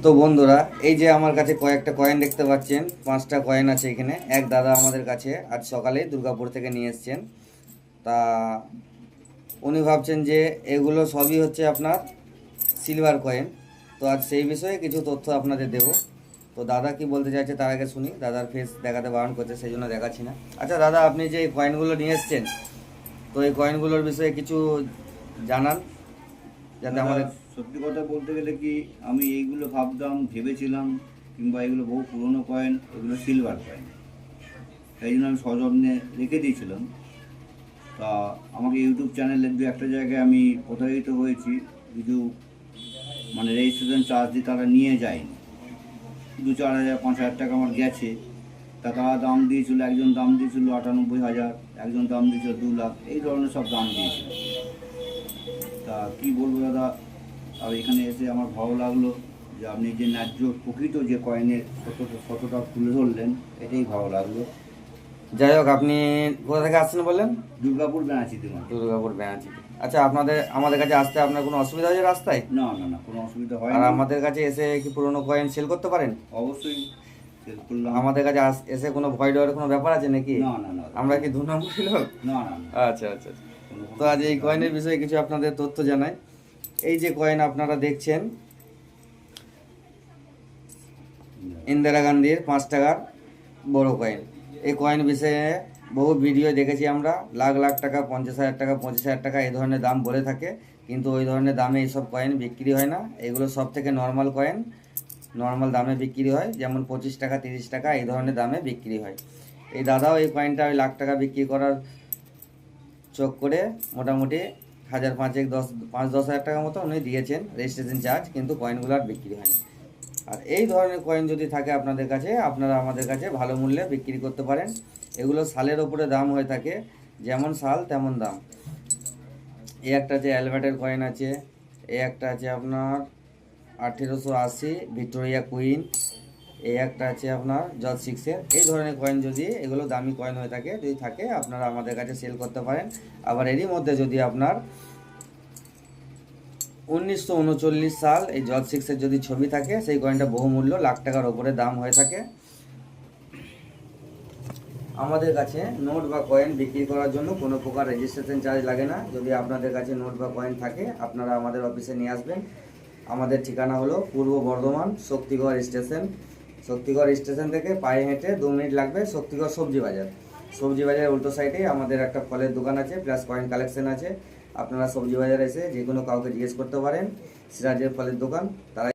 তো বন্ধুরা, এই যে আমার কাছে কয়েকটা কয়েন দেখতে পাচ্ছেন, 5টা কয়েন আছে এখানে। এক দাদা আমাদের কাছে আজ সকালে দুর্গাপুর থেকে নিয়ে এসছেন। তা উনি ভাবছেন যে এগুলো সবই হচ্ছে আপনার সিলভার কয়েন। তো আজ সেই বিষয়ে কিছু তথ্য আপনাদের দেব। তো দাদা কি বলতে চাইছে তার আগে শুনি। দাদার ফেস দেখাতে বারণ করছে, সেই জন্য দেখাচ্ছি না। আচ্ছা দাদা, আপনি যে এই কয়েনগুলো নিয়ে এসছেন, তো এই কয়েনগুলোর বিষয়ে কিছু জানান, যাতে দাদা, আমাদের। সত্যি কথা বলতে গেলে কি, আমি এইগুলো ভেবেছিলাম কিংবা এগুলো বহু পুরনো কয়েন, এগুলো সিলভার কয়েন, সেই জন্য আমি সযত্নে রেখে দিয়েছিলাম। তা আমাকে ইউটিউব চ্যানেলের দু একটা জায়গায় আমি প্রতারিত হয়েছি। কিছু মানে রেজিস্ট্রেশন চার্জ দিয়ে তারা নিয়ে যায়নি। 2-4 হাজার 5 হাজার টাকা আমার গেছে। তা তারা দাম দিয়েছিল, একজন দাম দিয়েছিল 98,000, একজন দাম দিয়েছিল 2 লাখ, এই ধরনের সব দাম দিয়েছিল। তা কি বলবো দাদা, আর এখানে এসে আমার ভালো লাগলো যে আপনি যে ন্যায্য প্রকৃত যে কয়েনের কতটা তুলে ধরলেন, এটাই ভালো লাগলো। যাই হোক, আপনি কোথা থেকে আসছেন বললেন? দুর্গাপুর বেনাচিতে মানে। দুর্গাপুর ব্যানার্জি। আচ্ছা, আমাদের কাছে আসতে আপনার কোনো অসুবিধা হয়েছে রাস্তায়? না না না, কোনো অসুবিধা আর হয়নি। আমাদের কাছে এসে কি পুরোনো কয়েন সেল করতে পারেন? অবশ্যই সেল করলাম। আমাদের কাছে এসে কোনো ভয় ডরের কোনো ব্যাপার আছে নাকি? না না না আমরা কি 2 নম্বরই লোক? না না না, আচ্ছা আচ্ছা আচ্ছা। কোনো তো আজ এই কয়েনের বিষয়ে কিছু আপনাদের তথ্য জানাই। এই যে কয়েন আপনারা দেখছেন, ইন্দিরা গান্ধীর 5 টাকার বড় কয়েন। এই কয়েন বিষয়ে বহু ভিডিও দেখেছি আমরা। লাখ লাখ টাকা, 50,000 টাকা, 25,000 টাকা এই ধরনের দাম বলে থাকে, কিন্তু ওই ধরনের দামে এইসব কয়েন বিক্রি হয় না। এগুলো সব থেকে নর্মাল কয়েন, নর্মাল দামে বিক্রি হয়, যেমন 25 টাকা, 30 টাকা এই ধরনের দামে বিক্রি হয়। এই দাদাও এই কয়েনটা ওই লাখ টাকা বিক্রি করার চোখ করে মোটামুটি 5-10 হাজার টাকার মতো উনি দিয়েছেন রেজিস্ট্রেশন চার্জ, কিন্তু কয়েনগুলো আর বিক্রি হয়নি। আর এই ধরনের কয়েন যদি থাকে আপনাদের কাছে, আপনারা আমাদের কাছে ভালো মূল্যে বিক্রি করতে পারেন। এগুলো সালের ওপরে দাম হয়ে থাকে, যেমন সাল তেমন দাম। এই একটা আছে অ্যালবার্টের কয়েন আছে, এই একটা আছে আপনার 1880 ভিক্টোরিয়া কুইন, এই একটা আছে আপনার জর্জ 6-এর। এই ধরনের কয়েন যদি এগুলো দামি কয়েন হয়ে থাকে, যদি থাকে, আপনারা আমাদের কাছে সেল করতে পারেন। আবার এরই মধ্যে যদি আপনার 1939 সাল এই জর্জ 6-এর যদি ছবি থাকে, সেই কয়েনটা বহুমূল্য, লাখ টাকার ওপরে দাম হয়ে থাকে। আমাদের কাছে নোট বা কয়েন বিক্রি করার জন্য কোনো প্রকার রেজিস্ট্রেশন চার্জ লাগে না। যদি আপনাদের কাছে নোট বা কয়েন থাকে, আপনারা আমাদের অফিসে নিয়ে আসবেন। আমাদের ঠিকানা হলো পূর্ব বর্ধমান শক্তিগড় স্টেশন। শক্তিগড় স্টেশন থেকে পায়ে হেঁটে 2 মিনিট লাগবে শক্তিগড় সবজি বাজার। সবজি বাজারের উল্টো সাইডে আমাদের একটা ফলের দোকান আছে, প্লাস কয়েন কালেকশন আছে। আপনারা সবজি বাজারে এসে যে কোনো কাউকে জিজ্ঞেস করতে পারেন, সিরাজের ফলের দোকান, তারা